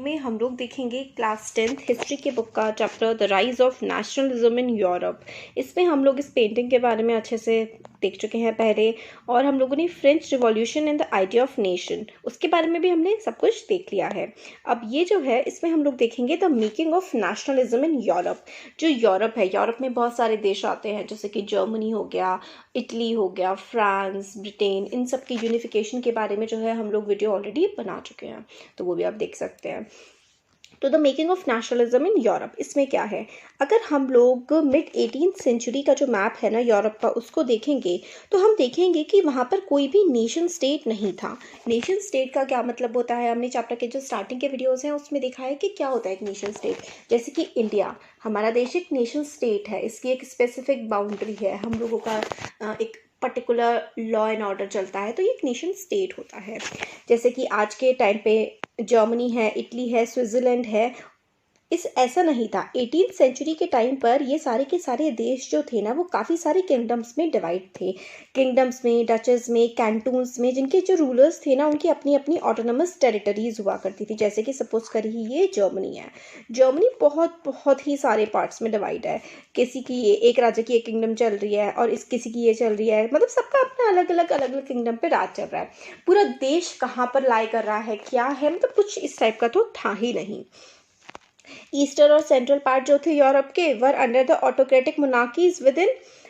में हम लोग देखेंगे क्लास 10th हिस्ट्री के बुक का chapter the rise of nationalism in Europe. इसमें हम लोग इस पेंटिंग के बारे में अच्छे से देख चुके हैं पहले, और हम लोगों ने French revolution and the idea of nation उसके बारे में भी हमने सब कुछ देख लिया है। अब ये जो है इसमें हम लोग देखेंगे the making of nationalism in Europe. जो यूरोप है, यूरोप में बहुत सारे देश आते हैं जैसे कि जर्मनी हो गया, इटली हो गया, फ्रांस, ब्रिटेन, इन सब की यूनिफिकेशन के बारे में जो है हम लोग वीडियो ऑलरेडी बना चुके हैं, तो वो भी आप देख सकते हैं। तो the making of nationalism in Europe, इसमें क्या है, अगर हम लोग मिड 18th सेंचुरी का जो मैप है ना यूरोप का उसको देखेंगे तो हम देखेंगे कि वहाँ पर कोई भी नेशन स्टेट नहीं था। नेशन स्टेट का क्या मतलब होता है, हमने चैप्टर के जो स्टार्टिंग के वीडियोस हैं उसमें देखा है कि क्या होता है एक नेशन स्टेट। जैसे कि इंडिया, हमारा देश एक नेशन स्टेट है, इसकी एक स्पेसिफिक बाउंड्री है, हम लोगों का एक पर्टिकुलर लॉ एंड ऑर्डर चलता है, तो ये एक नेशन स्टेट होता है। जैसे कि आज के टाइम पे जर्मनी है, इटली है, स्विट्ज़रलैंड है, इस ऐसा नहीं था। 18th सेंचुरी के टाइम पर ये सारे के सारे देश जो थे ना वो काफ़ी सारे किंगडम्स में डिवाइड थे। किंगडम्स में, डचेस में, कैंटून्स में, जिनके जो रूलर्स थे ना उनकी अपनी अपनी ऑटोनमस टेरिटरीज हुआ करती थी। जैसे कि सपोज करिए ये जर्मनी है, जर्मनी बहुत बहुत ही सारे पार्ट्स में डिवाइड है। किसी की ये एक राजा की एक किंगडम चल रही है और किसी की ये चल रही है, मतलब सबका अपना अलग अलग किंगडम पे राज चल रहा है। पूरा देश कहाँ पर लाई कर रहा है, क्या है, मतलब कुछ इस टाइप का तो था ही नहीं। ईस्टर्न और सेंट्रल पार्ट जो थे यूरोप के वर under the autocratic monarchies with in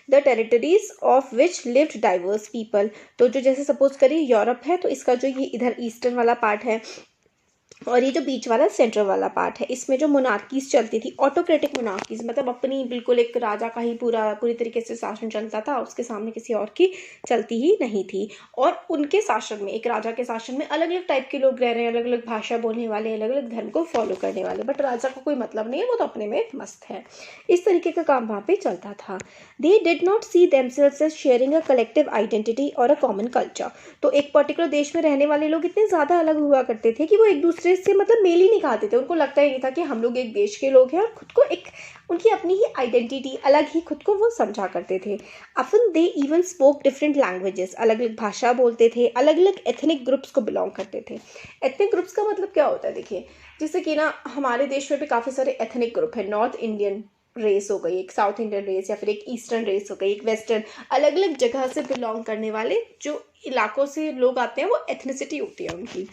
the territories of which lived diverse people. तो जो जैसे सपोज करिए यूरोप है तो इसका जो ये इधर ईस्टर्न वाला पार्ट है और ये जो बीच वाला सेंट्रल वाला पार्ट है, इसमें जो मोनार्कीज चलती थी, ऑटोक्रेटिक मोनार्कीज मतलब अपनी बिल्कुल एक राजा का ही पूरी तरीके से शासन चलता था, उसके सामने किसी और की चलती ही नहीं थी। और उनके शासन में, एक राजा के शासन में अलग अलग टाइप के लोग रह रहे हैं, अलग अलग भाषा बोलने वाले, अलग अलग धर्म को फॉलो करने वाले, बट राजा का कोई मतलब नहीं है, वो तो अपने में मस्त है। इस तरीके का काम वहाँ पे चलता था। They did not see themselves as sharing a collective identity और अ कॉमन कल्चर। तो एक पर्टिकुलर देश में रहने वाले लोग इतने ज़्यादा अलग हुआ करते थे कि वो एक दूसरे से मतलब मेल ही नहीं खाते थे। उनको लगता ही नहीं था कि हम लोग एक देश के लोग हैं, और खुद को एक उनकी अपनी ही आइडेंटिटी, अलग ही खुद को वो समझा करते थे। often they even spoke different languages, अलग अलग भाषा बोलते थे, अलग अलग एथनिक ग्रुप्स को बिलोंग करते थे। एथनिक ग्रुप्स का मतलब क्या होता है, देखिए जैसे कि ना हमारे देश में भी काफ़ी सारे एथनिक ग्रुप है। नॉर्थ इंडियन रेस हो गई, एक साउथ इंडियन रेस, या फिर एक ईस्टर्न रेस हो गई, एक वेस्टर्न, अलग अलग जगह से बिलोंग करने वाले जो इलाकों से लोग आते हैं वो एथनिसिटी होती है उनकी।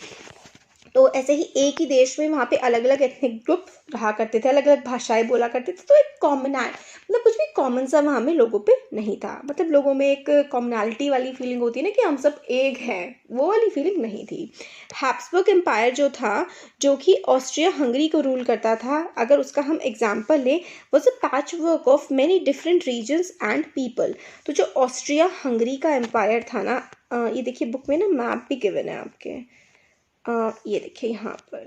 तो ऐसे ही एक ही देश में वहाँ पे अलग अलग एथनिक ग्रुप रहा करते थे, अलग अलग भाषाएं बोला करते थे, तो एक कॉमन है, मतलब कुछ भी कॉमन सा वहाँ में लोगों पे नहीं था। मतलब लोगों में एक कॉमनैलिटी वाली फीलिंग होती है ना कि हम सब एक हैं, वो वाली फीलिंग नहीं थी। हैब्सबर्ग एम्पायर जो था, जो कि ऑस्ट्रिया हंगरी को रूल करता था, अगर उसका हम एग्जाम्पल लें, was a patchwork of many different regions and people. तो जो ऑस्ट्रिया हंगरी का एम्पायर था ना, ये देखिए बुक में ना मैप भी गिवन है आपके, ये देखिए यहाँ पर,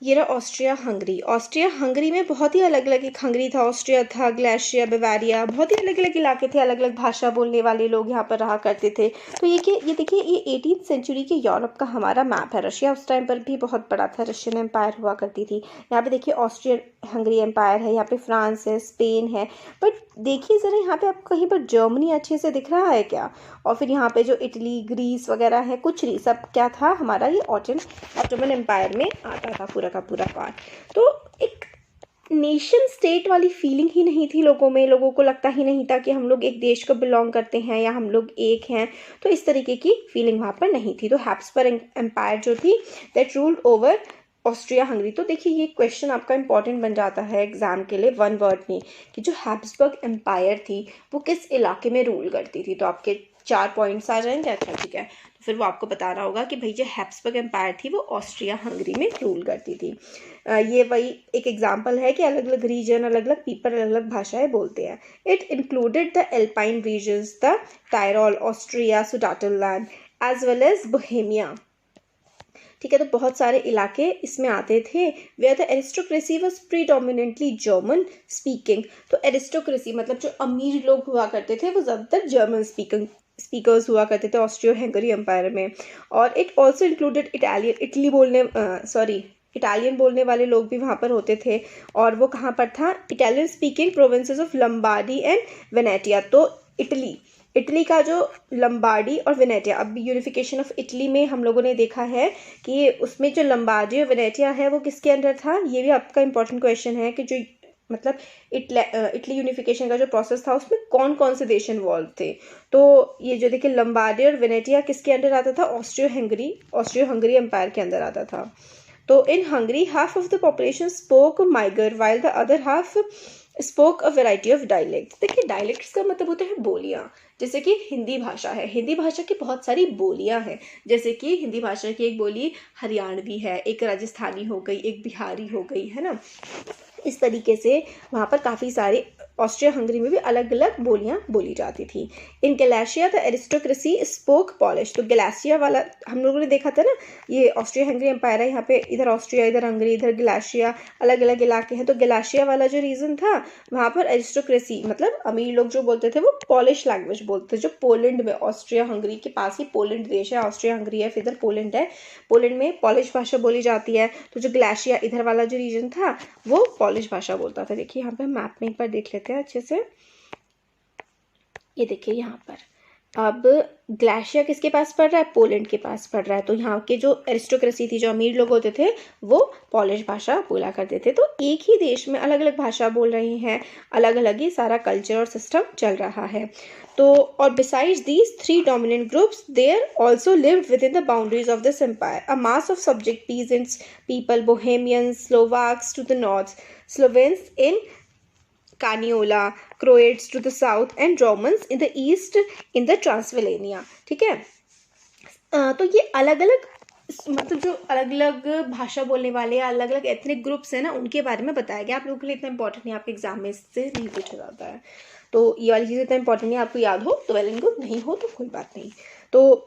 ये रहा ऑस्ट्रिया हंगरी। ऑस्ट्रिया हंगरी में बहुत ही अलग अलग, एक हंगरी था, ऑस्ट्रिया था, ग्लेशिया, बवारिया, बहुत ही अलग अलग इलाके थे, अलग अलग भाषा बोलने वाले लोग यहाँ पर रहा करते थे। तो ये देखिए ये 18th सेंचुरी के यूरोप का हमारा मैप है। रशिया उस टाइम पर भी बहुत बड़ा था, रशियन एम्पायर हुआ करती थी। यहाँ पे देखिए ऑस्ट्रिया हंगरी एम्पायर है, यहाँ पे फ्रांस है, स्पेन है, बट देखिए ज़रा यहाँ पे आपको कहीं पर जर्मनी अच्छे से दिख रहा है क्या? और फिर यहाँ पे जो इटली, ग्रीस वगैरह है, कुछ नहीं, सब क्या था हमारा ये ऑटोमन एम्पायर में आता था पूरा का पूरा पार्ट। तो एक नेशन स्टेट वाली फीलिंग ही नहीं थी लोगों में, लोगों को लगता ही नहीं था कि हम लोग एक देश को बिलोंग करते हैं या हम लोग एक हैं, तो इस तरीके की फीलिंग वहाँ पर नहीं थी। तो हैब्सबर्ग एम्पायर जो थी that ruled over Austria Hungary. तो देखिए ये क्वेश्चन आपका इंपॉर्टेंट बन जाता है एग्जाम के लिए, वन वर्ड में, कि जो हैब्सबर्ग एम्पायर थी वो किस इलाके में रूल करती थी। तो आपके 4 पॉइंट्स आ जाएंगे। अच्छा ठीक है, तो फिर वो आपको बता रहा होगा कि भाई जो हैब्सबर्ग एम्पायर थी वो ऑस्ट्रिया हंगरी में रूल करती थी। ये वही एक एग्जांपल है कि अलग अलग रीजन, अलग अलग पीपल अलग अलग भाषाएं बोलते हैं। It included the Alpine regions, the Tyrol, Austria, Sudetenland as well as Bohemia. ठीक है, तो बहुत सारे इलाके इसमें आते थे। Where the aristocracy was predominantly German speaking. तो एरिस्टोक्रेसी मतलब जो अमीर लोग हुआ करते थे वो ज़्यादातर जर्मन स्पीकर्स हुआ करते थे ऑस्ट्रियो हंगरी एम्पायर में। और इट ऑल्सो इंक्लूडेड इटालियन बोलने वाले लोग भी वहाँ पर होते थे। और वो कहाँ पर था, Italian speaking provinces of Lombardy and Venetia. तो इटली, इटली का जो लंबार्डी और वेनेटिया, अब यूनिफिकेशन ऑफ इटली में हम लोगों ने देखा है कि उसमें जो लंबार्डी और वेनेटिया है वो किसके अंडर था। ये भी आपका इंपॉर्टेंट क्वेश्चन है कि जो मतलब इटली यूनिफिकेशन का जो प्रोसेस था उसमें कौन कौन से देश इन्वॉल्व थे। तो ये जो देखिए लंबार्डी और वेनेटिया किसके अंडर आता था, ऑस्ट्रियो हंगरी एम्पायर के अंदर आता था। तो in Hungary half of the population spoke Magyar while the other half spoke a variety of dialects. देखिए डायलेक्ट्स का मतलब होता है बोलियाँ, जैसे कि हिंदी भाषा है, हिंदी भाषा की बहुत सारी बोलियाँ हैं, जैसे कि हिंदी भाषा की एक बोली हरियाणवी है, एक राजस्थानी हो गई, एक बिहारी हो गई, है ना। इस तरीके से वहाँ पर काफ़ी सारे ऑस्ट्रिया हंगरी में भी अलग अलग बोलियाँ बोली जाती थी। इन गैलिशिया द एरिस्टोक्रेसी स्पोक पॉलिश। तो गैलिशिया वाला हम लोगों ने देखा था ना, ये ऑस्ट्रिया हंगरी एम्पायर है, यहाँ पे इधर ऑस्ट्रिया, इधर हंगरी, इधर गैलिशिया, अलग अलग इलाके हैं। तो गैलिशिया वाला जो रीजन था वहाँ पर एरिस्टोक्रेसी मतलब अमीर लोग जो बोलते थे वो पॉलिश लैंग्वेज बोलते थे, जो पोलैंड में, ऑस्ट्रिया हंगरी के पास ही पोलैंड देश है, ऑस्ट्रिया हंगरी है, फिर इधर पोलैंड है, पोलैंड में पॉलिश भाषा बोली जाती है। तो जो गैलिशिया इधर वाला जो रीजन था वो पॉलिश भाषा बोलता था। देखिए यहाँ पे मैप में एक बार देख लेते हैं अच्छे से। ये देखिए यहाँ पर अब ग्लेशिया किसके पास पड़ रहा है, पोलैंड के पास पड़ रहा है। तो यहाँ के जो एरिस्टोक्रेसी थी, जो अमीर लोग होते थे वो पॉलिश भाषा बोला करते थे। तो एक ही देश में अलग अलग भाषा बोल रहे हैं, अलग अलग ही सारा कल्चर और सिस्टम चल रहा है। तो और besides these three dominant groups there also lived within the boundaries of this empire a mass of subject peasants people, Bohemians, Slovaks to the north, Slovenes in Carniola, Croats to the south and Romans in the east in the Transylvania। ठीक है, तो ये अलग अलग मतलब जो अलग अलग भाषा बोलने वाले अलग अलग एथनिक ग्रुप्स हैं ना, उनके बारे में बताया गया। आप लोगों के लिए इतना इंपॉर्टेंट नहीं, आपके एग्जाम में इससे नहीं पूछा जाता है, तो ये वाली चीज़ इतना इंपॉर्टेंट नहीं, आपको याद हो तो वेल एंड गुड, नहीं हो तो कोई बात नहीं। तो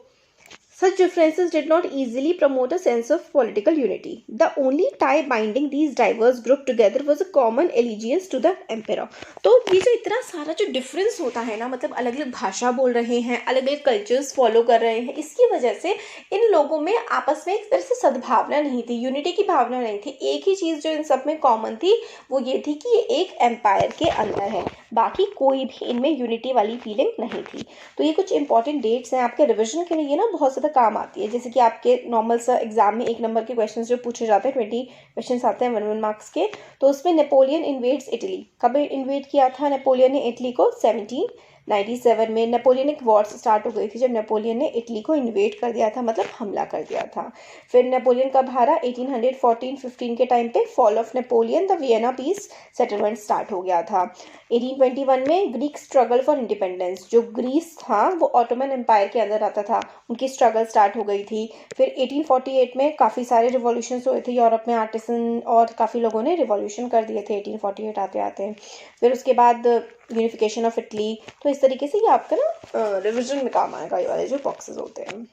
such differences did not easily promote a sense of political unity. The only tie binding these diverse groups together was a common allegiance to the emperor। तो ये जो इतना सारा जो डिफरेंस होता है ना, मतलब अलग अलग भाषा बोल रहे हैं, अलग अलग कल्चर्स फॉलो कर रहे हैं, इसकी वजह से इन लोगों में आपस में एक तरह से सद्भावना नहीं थी, यूनिटी की भावना नहीं थी। एक ही चीज़ जो इन सब में कॉमन थी वो ये थी कि ये एक एम्पायर के अंदर है, बाकी कोई भी इनमें यूनिटी वाली फीलिंग नहीं थी। तो ये कुछ इंपॉर्टेंट डेट्स हैं आपके रिविजन के लिए ना, बहुत ज़्यादा काम आती है। जैसे कि आपके नॉर्मल सा एग्जाम में 1 नंबर के क्वेश्चंस जो पूछे जाते हैं, 20 क्वेश्चंस आते हैं 1 मार्क्स के। तो उसमें नेपोलियन इन्वेड्स इटली, कब इन्वेड किया था नेपोलियन ने इटली को, 1797 में नेपोलियनिक वॉर्स स्टार्ट हो गई थी, जब नेपोलियन ने इटली को इन्वेड कर दिया था, मतलब हमला कर दिया था। फिर नेपोलियन कब हारा, 1814-15 के टाइम पे, fall of Napoleon, the Vienna peace settlement start हो गया था। 1821 में ग्रीक स्ट्रगल फॉर इंडिपेंडेंस, जो ग्रीस था वो ऑटोमन एम्पायर के अंदर आता था, उनकी स्ट्रगल स्टार्ट हो गई थी। फिर 1848 में काफ़ी सारे रिवॉल्यूशन हुए थे यूरोप में, आर्टिसन और काफ़ी लोगों ने रिवॉल्यूशन कर दिए थे 1848 आते आते। फिर उसके बाद यूनिफिकेशन ऑफ इटली। तो इस तरीके से ये आपका ना रिविजन में काम आएगा ये वाले जो बॉक्सेस होते हैं।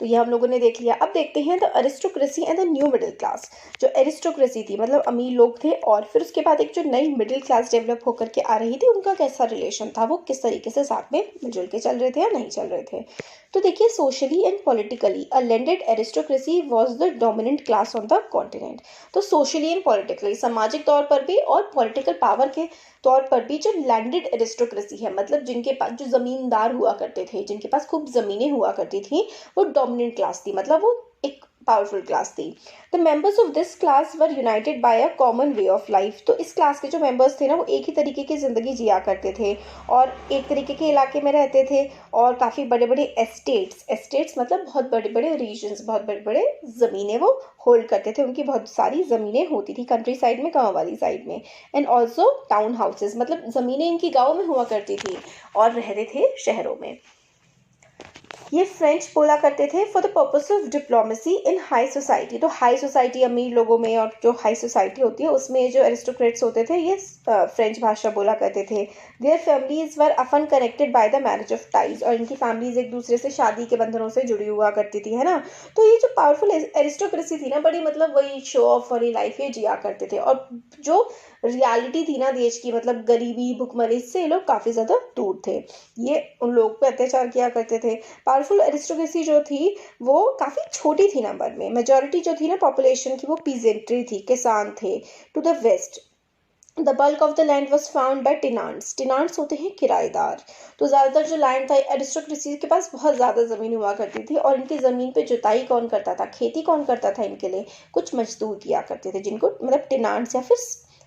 तो ये हम लोगों ने देख लिया। अब देखते हैं the aristocracy and the new middle class. जो एरिस्टोक्रेसी थी मतलब अमीर लोग थे, और फिर उसके बाद एक जो नई मिडिल क्लास डेवलप होकर के आ रही थी, उनका कैसा रिलेशन था, वो किस तरीके से साथ में मिलजुल के चल रहे थे या नहीं चल रहे थे। तो देखिए, socially and politically a landed aristocracy was the dominant class on the continent. तो सोशली एंड पॉलिटिकली, सामाजिक तौर पर भी और पॉलिटिकल पावर के तौर पर भी, जो लैंडेड एरिस्टोक्रेसी है, मतलब जिनके पास जो जमींदार हुआ करते थे, जिनके पास खूब जमीनें हुआ करती थी, वो डोमिनेंट क्लास थी, मतलब वो एक पावरफुल क्लास थी। The members of this class were united by a common way of life. तो इस क्लास के जो मेंबर्स थे ना, वो एक ही तरीके की ज़िंदगी जिया करते थे और एक तरीके के इलाके में रहते थे, और काफ़ी बड़े बड़े एस्टेट्स मतलब बहुत बड़े बड़े रीजन्स, बहुत बड़े बड़े ज़मीनें वो होल्ड करते थे, उनकी बहुत सारी ज़मीनें होती थी कंट्री साइड में, गाँव वाली साइड में। एंड ऑल्सो टाउन हाउसेज, मतलब ज़मीनें इनकी गाँव में हुआ करती थी और रहते थे शहरों में। ये फ्रेंच बोला करते थे for the purpose of diplomacy in high society. तो हाई सोसाइटी अमीर लोगों में, और जो हाई सोसाइटी होती है उसमें जो एरिस्टोक्रेट्स होते थे ये फ्रेंच भाषा बोला करते थे। Their families were often connected by the marriage of ties, और इनकी फैमिलीज एक दूसरे से शादी के बंधनों से जुड़ी हुआ करती थी, है ना। तो ये जो पावरफुल एरिस्टोक्रेसी थी ना, बड़ी मतलब वही शो ऑफ वाली लाइफ ये जिया करते थे, और जो रियलिटी थी ना देश की, मतलब गरीबी भुखमरी, इससे ये लोग काफ़ी ज़्यादा दूर थे, ये उन लोग पे अत्याचार किया करते थे। पावरफुल एरिस्टोक्रेसी जो थी वो काफ़ी छोटी थी नंबर में, मेजॉरिटी जो थी ना पॉपुलेशन की वो पीजेंट्री थी, किसान थे। To the west the bulk of the land was found by tenants. Tenants होते हैं किराएदार। तो ज़्यादातर जो लैंड था एरिस्टोक्रेसी के पास बहुत ज़्यादा ज़मीन हुआ करती थी, और इनकी ज़मीन पे जुताई कौन करता था, खेती कौन करता था इनके लिए, कुछ मजदूर किया करते थे, जिनको मतलब टिनांट्स या फिर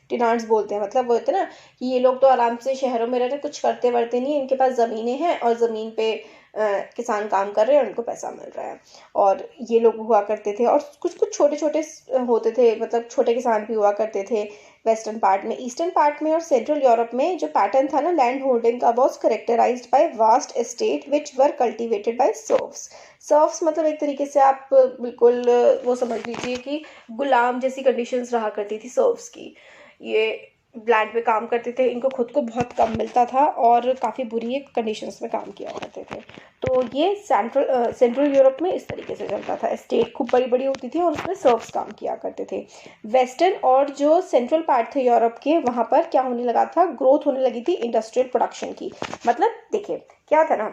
टिनांट्स बोलते हैं। मतलब वो होते हैं ना कि ये लोग तो आराम से शहरों में रहते, कुछ करते वर्ते नहीं, इनके पास ज़मीनें हैं और ज़मीन पे किसान काम कर रहे हैं और उनको पैसा मिल रहा है, और ये लोग हुआ करते थे। और कुछ कुछ छोटे छोटे होते थे, मतलब छोटे किसान भी हुआ करते थे वेस्टर्न पार्ट में। ईस्टर्न पार्ट में और सेंट्रल यूरोप में जो पैटर्न था ना लैंड होल्डिंग का, was characterised by vast estate which were cultivated by serfs. Serfs मतलब एक तरीके से आप बिल्कुल वो समझ लीजिए कि गुलाम जैसी कंडीशंस रहा करती थी सर्व्स की। ये लैंड पे काम करते थे, इनको खुद को बहुत कम मिलता था और काफ़ी बुरी कंडीशंस में काम किया करते थे। तो ये सेंट्रल यूरोप में इस तरीके से चलता था। एस्टेट खूब बड़ी बड़ी होती थी और उसमें सर्व्स काम किया करते थे। वेस्टर्न और जो सेंट्रल पार्ट थे यूरोप के, वहाँ पर क्या होने लगा था, ग्रोथ होने लगी थी इंडस्ट्रियल प्रोडक्शन की। मतलब देखिए क्या था ना,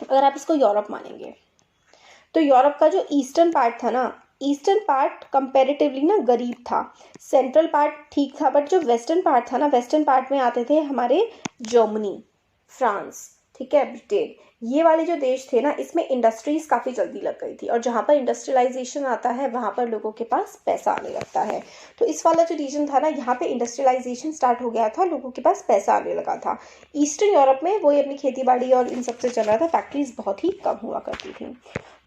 अगर आप इसको यूरोप मानेंगे तो यूरोप का जो ईस्टर्न पार्ट था ना, ईस्टर्न पार्ट कंपैरेटिवली ना गरीब था, सेंट्रल पार्ट ठीक था, बट जो वेस्टर्न पार्ट था ना, वेस्टर्न पार्ट में आते थे हमारे जर्मनी, फ्रांस, ठीक है, ब्रिटेन, ये वाले जो देश थे ना, इसमें इंडस्ट्रीज काफ़ी जल्दी लग गई थी, और जहाँ पर इंडस्ट्रियलाइजेशन आता है वहाँ पर लोगों के पास पैसा आने लगता है। तो इस वाला जो रीजन था ना, यहाँ पे इंडस्ट्रियलाइजेशन स्टार्ट हो गया था, लोगों के पास पैसा आने लगा था। ईस्टर्न यूरोप में वही अपनी खेती बाड़ी और इन सबसे चल रहा था, फैक्ट्रीज बहुत ही कम हुआ करती थी।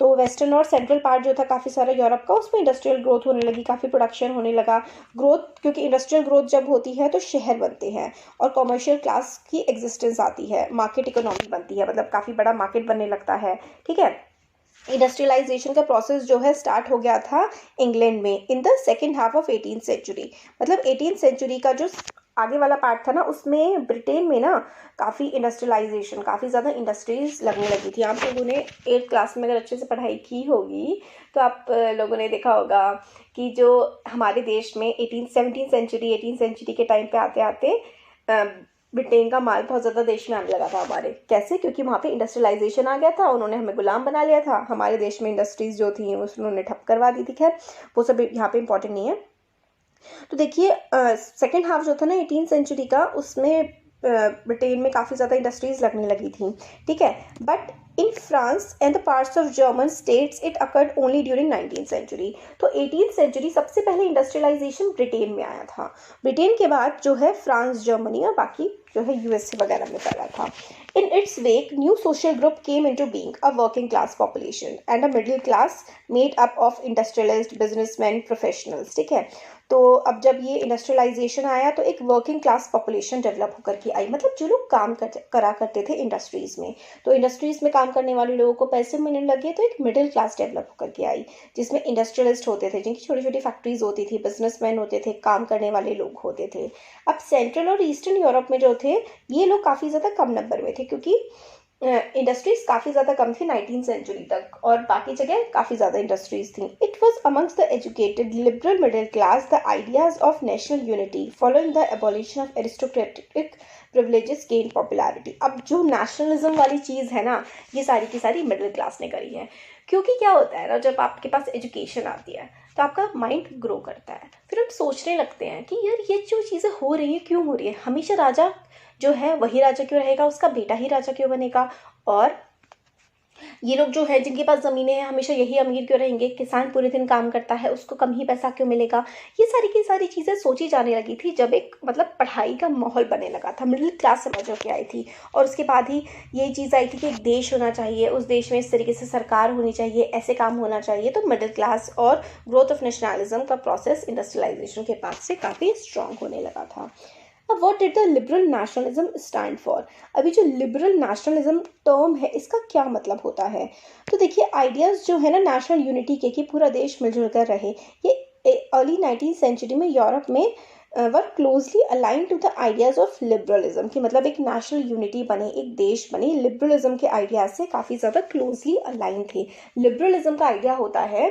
तो वेस्टर्न और सेंट्रल पार्ट जो था काफ़ी सारा यूरोप का, उसमें इंडस्ट्रियल ग्रोथ होने लगी, काफ़ी प्रोडक्शन होने लगा। ग्रोथ, क्योंकि इंडस्ट्रियल ग्रोथ जब होती है तो शहर बनते हैं और कमर्शियल क्लास की एग्जिस्टेंस आती है, मार्केट इकोनॉमी बनती है, मतलब काफ़ी बड़ा मार्केट बनने लगता है, ठीक है। इंडस्ट्रियलाइजेशन का प्रोसेस जो है स्टार्ट हो गया था इंग्लैंड में in the second half of 18th century. मतलब 18th सेंचुरी का जो आगे वाला पार्ट था ना, उसमें ब्रिटेन में ना काफ़ी इंडस्ट्रियलाइजेशन, काफ़ी ज़्यादा इंडस्ट्रीज लगने लगी थी। आप लोगों ने 8th क्लास में अगर अच्छे से पढ़ाई की होगी तो आप लोगों ने देखा होगा कि जो हमारे देश में 18th सेंचुरी के टाइम पे आते आते ब्रिटेन का माल बहुत ज़्यादा देश में आने लगा था हमारे। कैसे? क्योंकि वहाँ पे इंडस्ट्रियलाइजेशन आ गया था, उन्होंने हमें गुलाम बना लिया था, हमारे देश में इंडस्ट्रीज जो थी उन्होंने ठप करवा दी थी। खैर वो सब यहाँ पे इंपॉर्टेंट नहीं है। तो देखिए सेकेंड हाफ जो था ना 18th सेंचुरी का, उसमें ब्रिटेन में काफ़ी ज़्यादा इंडस्ट्रीज लगने लगी थी, ठीक है। But in France and the parts of German states it occurred only during 19th century. तो 18th सेंचुरी सबसे पहले इंडस्ट्रियलाइजेशन ब्रिटेन में आया था। ब्रिटेन के बाद जो है फ्रांस, जर्मनी और बाकी जो है यूएसए वगैरह में फैला था। In its wake, new social group came into being, a working class population and a middle class made up of industrialists, businessmen, professionals, ठीक है। तो अब जब ये इंडस्ट्रियलाइजेशन आया तो एक वर्किंग क्लास पॉपुलेशन डेवलप होकर के आई, मतलब जो लोग काम करा करते थे इंडस्ट्रीज में, तो इंडस्ट्रीज में काम करने वाले लोगों को पैसे मिलने लगे, तो एक मिडिल क्लास डेवलप होकर के आई, जिसमें इंडस्ट्रियलिस्ट होते थे, जिनकी छोटी छोटी फैक्ट्रीज होती थी, बिजनेसमैन होते थे, काम करने वाले लोग होते थे। अब सेंट्रल और ईस्टर्न यूरोप में जो थे ये लोग काफ़ी ज़्यादा कम नंबर में थे, क्योंकि इंडस्ट्रीज काफ़ी ज़्यादा कम थी 19th सेंचुरी तक, और बाकी जगह काफ़ी ज़्यादा इंडस्ट्रीज थी। It was amongst the educated liberal middle class the ideas of national unity following the abolition of aristocratic privileges gain popularity. अब जो नेशनलिज्म वाली चीज़ है ना, ये सारी की सारी मिडिल क्लास ने करी है। क्योंकि क्या होता है ना, जब आपके पास एजुकेशन आती है तो आपका माइंड ग्रो करता है, फिर हम सोचने लगते हैं कि यार ये जो चीज़ें हो रही हैं क्यों हो रही है, हमेशा राजा जो है वही राजा क्यों रहेगा, उसका बेटा ही राजा क्यों बनेगा, और ये लोग जो है जिनके पास ज़मीनें हैं हमेशा यही अमीर क्यों रहेंगे, किसान पूरे दिन काम करता है उसको कम ही पैसा क्यों मिलेगा। ये सारी की सारी चीज़ें सोची जाने लगी थी जब एक मतलब पढ़ाई का माहौल बनने लगा था, मिडिल क्लास समझ के आई थी, और उसके बाद ही यही चीज़ आई थी कि एक देश होना चाहिए, उस देश में इस तरीके से सरकार होनी चाहिए, ऐसे काम होना चाहिए। तो मिडिल क्लास और ग्रोथ ऑफ नेशनलिज्म का प्रोसेस इंडस्ट्रियलाइजेशन के बाद से काफ़ी स्ट्रांग होने लगा था। अब what did the liberal nationalism stand for. अभी जो लिबरल नेशनलिज्म टर्म है इसका क्या मतलब होता है, तो देखिए आइडियाज़ जो है ना नेशनल यूनिटी के कि पूरा देश मिलजुल कर रहे, ये अर्ली 19th सेंचुरी में यूरोप में were closely aligned to the ideas of liberalism, कि मतलब एक नेशनल यूनिटी बने, एक देश बने, लिबरलिज्म के आइडियाज से काफ़ी ज़्यादा क्लोजली अलाइन थे। लिबरलिज्म का आइडिया होता है,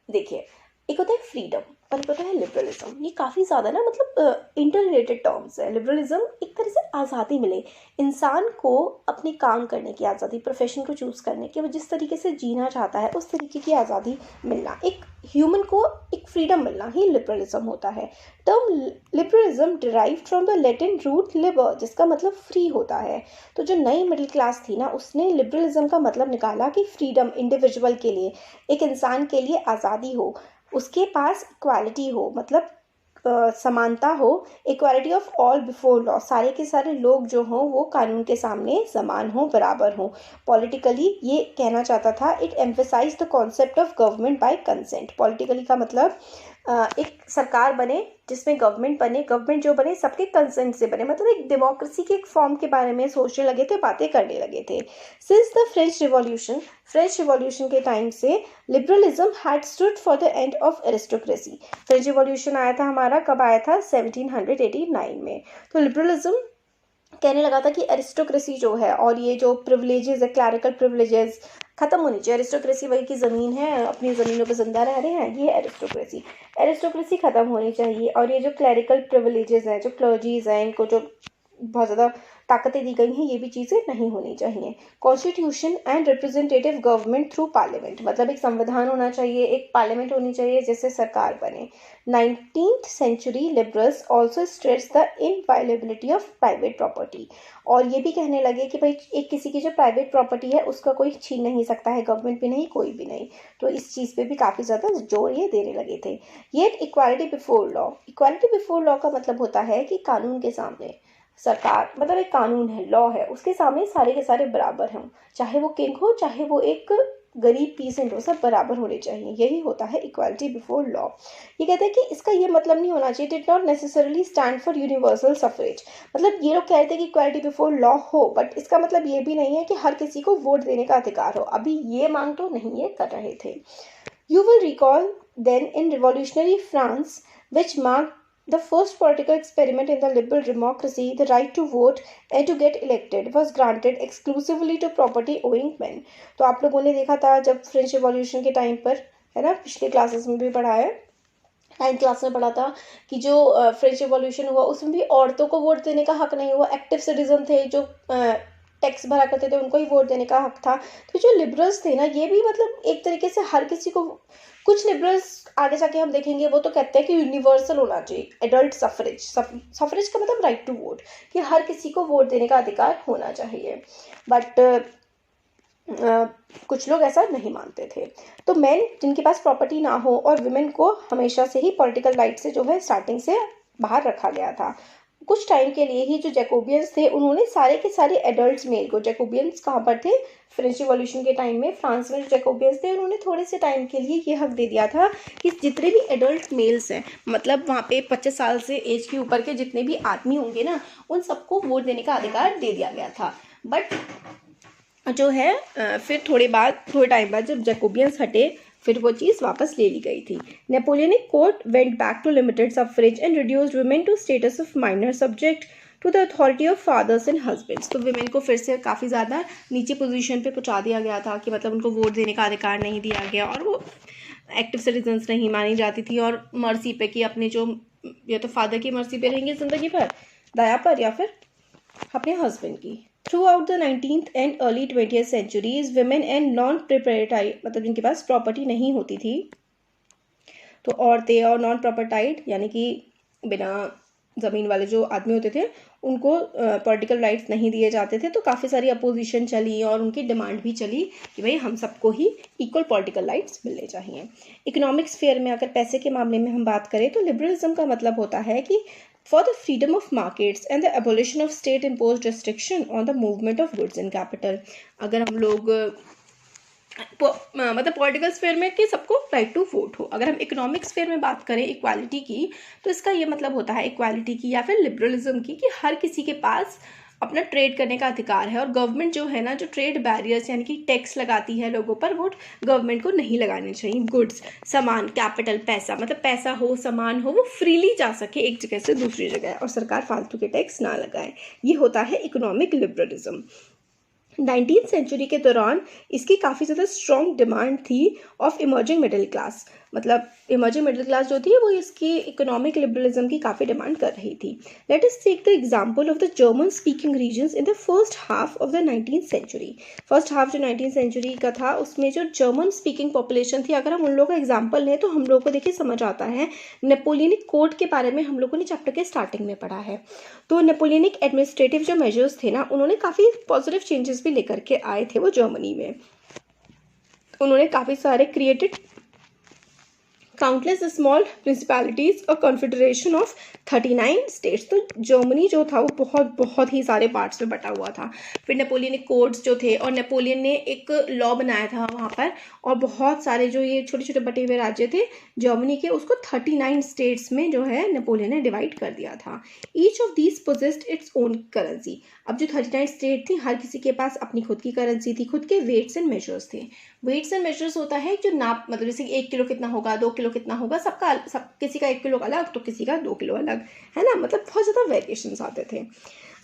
देखिए एक होता है फ्रीडम और एक होता है लिबरलिज्म। ये काफ़ी ज़्यादा ना मतलब इंटर रिलेटेड टर्म्स है। लिबरलिज्म एक तरह से आज़ादी मिले इंसान को, अपने काम करने की आज़ादी, प्रोफेशन को चूज़ करने की, वो जिस तरीके से जीना चाहता है उस तरीके की आज़ादी मिलना, एक ह्यूमन को एक फ्रीडम मिलना ही लिबरलिज्म होता है। Term liberalism derived from the Latin root liber, जिसका मतलब फ्री होता है। तो जो नई मिडिल क्लास थी ना, उसने लिबरलिज्म का मतलब निकाला कि फ्रीडम, इंडिविजुअल के लिए, एक इंसान के लिए आज़ादी हो, उसके पास इक्वालिटी हो, मतलब समानता हो, equality of all before law, सारे के सारे लोग जो हों वो कानून के सामने समान हों, बराबर हों। पॉलिटिकली ये कहना चाहता था, it emphasise the concept of government by consent. Politically का मतलब एक सरकार बने जिसमें गवर्नमेंट बने, गवर्नमेंट जो बने सबके कंसेंट से बने, मतलब एक डेमोक्रेसी के एक फॉर्म के बारे में सोचने लगे थे, बातें करने लगे थे। सिंस द फ्रेंच रिवॉल्यूशन के टाइम से liberalism had stood for the end of aristocracy. French revolution आया था हमारा, कब आया था? 1789 में। तो लिबरलिज्म कहने लगा था कि एरिस्टोक्रेसी जो है और ये जो प्रिविलेजेस है, क्लैरिकल प्रिविलेजेस खत्म होनी चाहिए। एरिस्टोक्रेसी वही की ज़मीन है, अपनी ज़मीनों पर जिंदा रह रहे हैं, ये एरिस्टोक्रेसी खत्म होनी चाहिए। और ये जो क्लैरिकल प्रिविलेजेस हैं, जो क्लर्जीज हैं, इनको जो बहुत ज़्यादा ताकतें दी गई हैं, ये भी चीज़ें नहीं होनी चाहिए। Constitution and representative government through parliament, मतलब एक संविधान होना चाहिए, एक पार्लियामेंट होनी चाहिए जिससे सरकार बने। 19th century liberals also stressed the inviolability of private property, और ये भी कहने लगे कि भाई एक किसी की जो प्राइवेट प्रॉपर्टी है उसका कोई छीन नहीं सकता है, गवर्नमेंट भी नहीं, कोई भी नहीं। तो इस चीज़ पे भी काफ़ी ज़्यादा जोर ये देने लगे थे। ये equality before law, equality before law का मतलब होता है कि कानून के सामने सरकार, मतलब एक कानून है, लॉ है, उसके सामने सारे के सारे बराबर हों, चाहे वो किंग हो चाहे वो एक गरीब पीसेंट हो, सब बराबर होने चाहिए। यही होता है इक्वालिटी बिफोर लॉ। ये कहते हैं कि इसका ये मतलब नहीं होना चाहिए, did not necessarily stand for universal suffrage, मतलब ये लोग कहते हैं कि इक्वालिटी बिफोर लॉ हो, बट इसका मतलब ये भी नहीं है कि हर किसी को वोट देने का अधिकार हो। अभी ये मांग तो नहीं ये कर रहे थे। You will recall then in revolutionary France, which mark the first political experiment in the liberal democracy, the right to vote and to get elected was granted exclusively to property owning men. तो आप लोगों ने देखा था जब French revolution के time पर, है ना, पिछले क्लासेस में भी पढ़ा है, 9th क्लास में पढ़ा था कि जो फ्रेंच रिवॉल्यूशन हुआ उसमें भी औरतों को वोट देने का हक नहीं हुआ। एक्टिव सिटीजन थे जो टैक्स भरा करते थे, उनको ही वोट देने का हक था। तो जो लिबरल्स थे ना, ये भी मतलब एक तरीके से हर किसी को, कुछ लिबरल्स आगे जाके हम देखेंगे वो तो कहते हैं कि यूनिवर्सल होना चाहिए एडल्ट सफरेज, सफरेज का मतलब राइट टू वोट, कि हर किसी को वोट देने का अधिकार होना चाहिए। बट कुछ लोग ऐसा नहीं मानते थे। तो मेन जिनके पास प्रॉपर्टी ना हो और विमेन को हमेशा से ही पॉलिटिकल राइट से जो है स्टार्टिंग से बाहर रखा गया था। कुछ टाइम के लिए ही जो जैकोबियंस थे उन्होंने सारे के सारे एडल्ट मेल को, जैकोबियंस कहाँ पर थे? फ्रेंच रिवॉल्यूशन के टाइम में फ्रांस में जो जैकोबियंस थे उन्होंने थोड़े से टाइम के लिए ये हक दे दिया था कि जितने भी एडल्ट मेल्स हैं, मतलब वहाँ पे 25 साल से एज के ऊपर के जितने भी आदमी होंगे ना, उन सबको वोट देने का अधिकार दे दिया गया था। बट जो है फिर थोड़े टाइम बाद जब जैकोबियंस हटे, फिर वो चीज़ वापस ले ली गई थी। Napoleonic court went back to limited suffrage and reduced women to status of minor subject to the authority of fathers and husbands. तो वुमेन को फिर से काफ़ी ज़्यादा नीचे पोजीशन पे पहुंचा दिया गया था कि मतलब उनको वोट देने का अधिकार नहीं दिया गया और वो एक्टिव सिटीजन्स नहीं मानी जाती थी, और मर्सी पे कि अपने जो, या तो फादर की मर्सी पे रहेंगे ज़िंदगी भर, दया पर, या फिर अपने हस्बैंड की। Throughout the 19th and early 20th centuries, women and non-proprietary, मतलब जिनके पास प्रॉपर्टी नहीं होती थी, तो औरतें और नॉन प्रॉपर्टाइड यानी कि बिना ज़मीन वाले जो आदमी होते थे उनको पॉलिटिकल राइट्स नहीं दिए जाते थे। तो काफ़ी सारी अपोजिशन चली और उनकी डिमांड भी चली कि भाई हम सबको ही इक्वल पॉलिटिकल राइट्स मिलने चाहिए। इकोनॉमिक स्फीयर में अगर पैसे के मामले में हम बात करें तो लिबरलिज्म का मतलब होता है कि for the freedom of markets and the abolition of state imposed restriction on the movement of goods and capital। अगर हम लोग मतलब पॉलिटिकल स्फीयर में कि सबको राइट टू वोट हो, अगर हम इकोनॉमिक स्फीयर में बात करें इक्वालिटी की, तो इसका ये मतलब होता है इक्वालिटी की या फिर लिबरलिज्म की, कि हर किसी के पास अपना ट्रेड करने का अधिकार है। और गवर्नमेंट जो है ना, जो ट्रेड बैरियर्स यानी कि टैक्स लगाती है लोगों पर, वो गवर्नमेंट को नहीं लगाने चाहिए। गुड्स, सामान, कैपिटल, पैसा, मतलब पैसा हो, सामान हो, वो फ्रीली जा सके एक जगह से दूसरी जगह और सरकार फालतू के टैक्स ना लगाए। ये होता है इकोनॉमिक लिबरलिज्म। 19th सेंचुरी के दौरान इसकी काफ़ी ज़्यादा स्ट्रॉन्ग डिमांड थी ऑफ इमर्जिंग मिडिल क्लास। मतलब इमर्जिंग मिडिल क्लास जो थी वो इसकी इकोनॉमिक लिबरलिज्म की काफ़ी डिमांड कर रही थी। Let us take the example of the German speaking regions in the first half of the 19th century. First half जो 19th सेंचुरी का था उसमें जो जर्मन स्पीकिंग पॉपुलेशन थी, अगर हम उन लोगों का एग्जाम्पल लें तो हम लोगों को देखिए समझ आता है। नेपोलियनिक कोड के बारे में हम लोगों ने चैप्टर के स्टार्टिंग में पढ़ा है। तो नेपोलियनिक एडमिनिस्ट्रेटिव जो मेजर्स थे ना, उन्होंने काफ़ी पॉजिटिव चेंजेस भी लेकर के आए थे वो जर्मनी में। उन्होंने काफ़ी सारे क्रिएटेड काउंटलेस स्मॉल प्रिंसिपैलिटीज और कॉन्फेडरेशन ऑफ 39 स्टेट्स। तो जर्मनी जो था वो बहुत ही सारे पार्ट्स में बटा हुआ था। फिर नेपोलियनिक कोड्स जो थे, और नेपोलियन ने एक लॉ बनाया था वहाँ पर, और बहुत सारे जो ये छोटे छोटे बटे हुए राज्य थे जर्मनी के, उसको 39 स्टेट्स में जो है नेपोलियन ने डिवाइड कर दिया था। Each of these possessed its own currency. अब जो 39 स्टेट थी हर किसी के पास अपनी खुद की करेंसी थी, खुद के वेट्स एंड मेजर्स थे। वेट्स एंड मेजर्स होता है जो नाप, मतलब जैसे 1 किलो कितना होगा, 2 किलो कितना होगा, सब किसी का 1 किलो अलग तो किसी का 2 किलो अलग, है ना, मतलब बहुत ज़्यादा वेरिएशंस आते थे।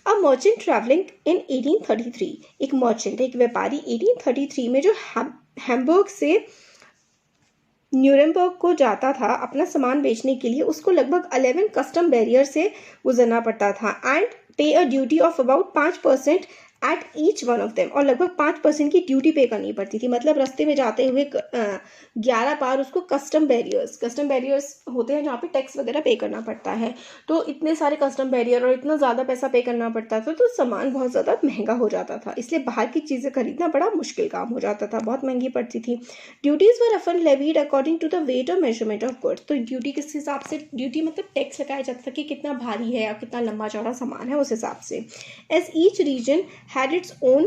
अब मर्चेंट ट्रैवलिंग इन 1833, एक मर्चेंट, एक व्यापारी 1833 में जो हैम्बर्ग से न्यूरेमबर्ग को जाता था अपना सामान बेचने के लिए, उसको लगभग 11 कस्टम बैरियर से गुजरना पड़ता था एंड पे a duty of about 5% at each one of them, और लगभग 5% की ड्यूटी पे करनी पड़ती थी। मतलब रास्ते में जाते हुए 11 बार उसको कस्टम बैरियर्स होते हैं जहाँ पे टैक्स वगैरह पे करना पड़ता है। तो इतने सारे कस्टम बैरियर और इतना ज़्यादा पैसा पे करना पड़ता था तो सामान बहुत ज़्यादा महंगा हो जाता था, इसलिए बाहर की चीज़ें खरीदना बड़ा मुश्किल काम हो जाता था, बहुत महंगी पड़ती थी। Duties were often levied according to the weight और मेजरमेंट ऑफ गुड्स। तो ड्यूटी किस हिसाब से, ड्यूटी मतलब टैक्स लगाया जाता था कि कितना भारी है या कितना लंबा चौड़ा सामान है उस हिसाब से। As each region had its own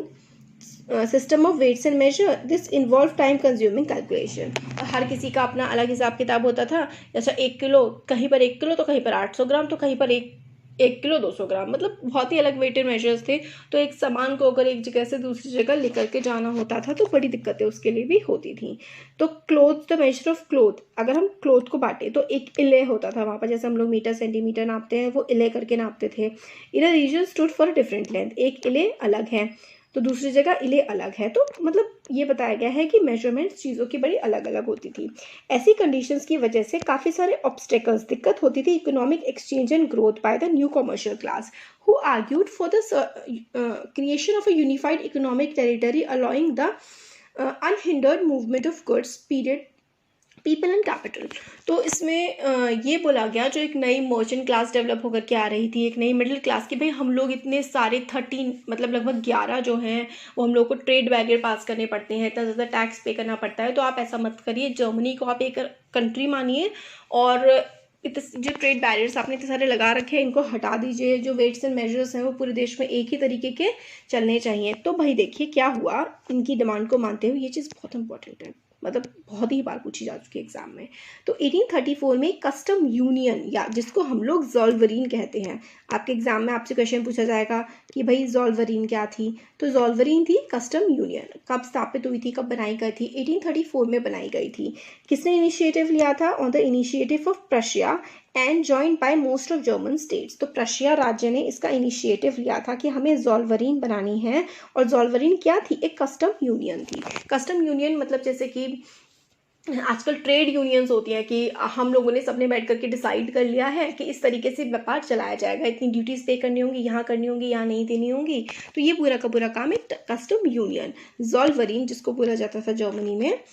system of weights and measure. This involved time consuming calculation. हर किसी का अपना अलग हिसाब किताब होता था। जैसा 1 किलो, कहीं पर 1 किलो तो कहीं पर 800 ग्राम, तो कहीं पर 1 किलो 200 ग्राम, मतलब बहुत ही अलग वेटेड मेजर्स थे। तो एक सामान को अगर एक जगह से दूसरी जगह लेकर के जाना होता था तो बड़ी दिक्कतें उसके लिए भी होती थी। तो cloth, the measure of cloth, अगर हम क्लोथ को बांटे तो एक इले होता था वहाँ पर, जैसे हम लोग मीटर सेंटीमीटर नापते हैं वो इले करके नापते थे। In a region stood for different length, एक इले अलग है तो दूसरी जगह इले अलग है। तो मतलब ये बताया गया है कि मेजरमेंट्स चीज़ों की बड़ी अलग अलग होती थी। ऐसी कंडीशंस की वजह से काफ़ी सारे ऑब्स्टेकल्स, दिक्कत होती थी economic exchange and growth by the new commercial class who argued for the creation of a unified economic territory allowing the unhindered movement of goods period people and capital. तो इसमें ये बोला गया, जो एक नई मर्चेंट क्लास डेवलप होकर के आ रही थी, एक नई मिडिल क्लास की, भाई हम लोग इतने सारे 13 मतलब लगभग 11 जो हैं वो हम लोग को ट्रेड बैरियर पास करने पड़ते हैं, इतना ज़्यादा टैक्स पे करना पड़ता है। तो आप ऐसा मत करिए, जर्मनी को आप एक कंट्री मानिए और जो ट्रेड बैरियर्स आपने इतने सारे लगा रखे हैं इनको हटा दीजिए। जो वेट्स एंड मेजर्स हैं वो पूरे देश में एक ही तरीके के चलने चाहिए। तो भाई देखिए क्या हुआ, इनकी डिमांड को मानते हुए, ये चीज़ बहुत इंपॉर्टेंट है, मतलब बहुत ही बार पूछी जा चुकी है एग्जाम में। तो 1834 में कस्टम यूनियन, या जिसको हम लोग ज़ोल्वरीन कहते हैं, आपके एग्जाम में आपसे क्वेश्चन पूछा जाएगा कि भाई ज़ोल्वरीन क्या थी, तो ज़ोल्वरीन थी कस्टम यूनियन। कब स्थापित हुई थी, कब बनाई गई थी? 1834 में बनाई गई थी। किसने इनिशिएटिव लिया था? On the initiative of Prussia and joined by most of German states. तो प्रशिया राज्य ने इसका इनिशिएटिव लिया था कि हमें ज़ोल्वरीन बनानी है। और ज़ोल्वरीन क्या थी? एक कस्टम यूनियन थी। कस्टम यूनियन मतलब जैसे कि आजकल ट्रेड यूनियंस होती हैं कि हम लोगों ने सबने बैठ करके डिसाइड कर लिया है कि इस तरीके से व्यापार चलाया जाएगा, इतनी ड्यूटीज़ पे करनी होंगी, यहाँ करनी होंगी, यहाँ नहीं देनी होंगी। तो ये पूरा का पूरा काम एक कस्टम यूनियन ज़ोल्वरीन जिसको बोला जाता था जर्मनी में,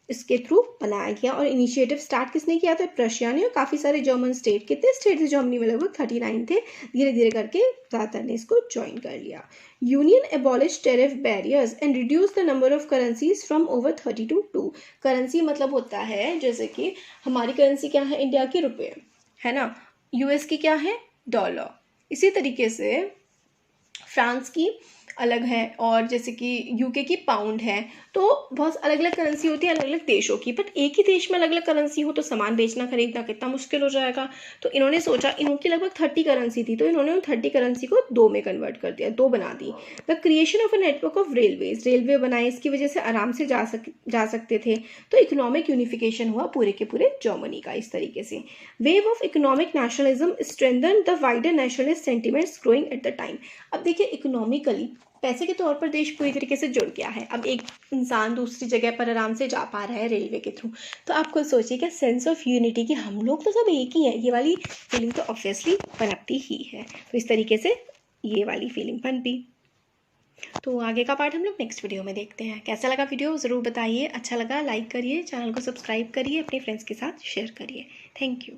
इसके थ्रू बनाया गया। और इनिशिएटिव स्टार्ट किसने किया था? प्रशिया ने। और काफ़ी सारे जर्मन स्टेट, कितने स्टेट थे जर्मनी में? लगभग 39 थे। धीरे धीरे करके ज़्यादातर ने इसको ज्वाइन कर लिया। Union abolish tariff barriers and reduce the number of currencies from over 30 to 2। Currency मतलब होता है, जैसे कि हमारी करेंसी क्या है? इंडिया के रुपये, है ना। यूएस की क्या है? डॉलर। इसी तरीके से फ्रांस की अलग है, और जैसे कि यूके की पाउंड है। तो बहुत अलग अलग करेंसी होती है अलग अलग देशों की, बट एक ही देश में अलग अलग करेंसी हो तो सामान बेचना खरीदना कितना मुश्किल हो जाएगा। तो इन्होंने सोचा, इनकी लगभग 30 करेंसी थी, तो इन्होंने उन 30 करेंसी को 2 में कन्वर्ट कर दिया, 2 बना दी। The creation of a network of railways, railway बनाए, इसकी वजह से आराम से जा सकते थे। तो इकोनॉमिक यूनिफिकेशन हुआ पूरे के पूरे जर्मनी का इस तरीके से। Wave of economic nationalism strengthen the wider nationalist sentiments growing at the time. अब देखिए इकोनॉमिकली पैसे के तौर पर देश पूरी तरीके से जुड़ गया है। अब एक इंसान दूसरी जगह पर आराम से जा पा रहा है रेलवे के थ्रू, तो आप खुद सोचिए क्या सेंस ऑफ यूनिटी कि हम लोग तो सब एक ही हैं, ये वाली फीलिंग तो ऑब्वियसली पनपती ही है। तो इस तरीके से ये वाली फीलिंग पनपी। तो आगे का पार्ट हम लोग नेक्स्ट वीडियो में देखते हैं। कैसा लगा वीडियो ज़रूर बताइए, अच्छा लगा लाइक करिए, चैनल को सब्सक्राइब करिए, अपने फ्रेंड्स के साथ शेयर करिए। Thank you.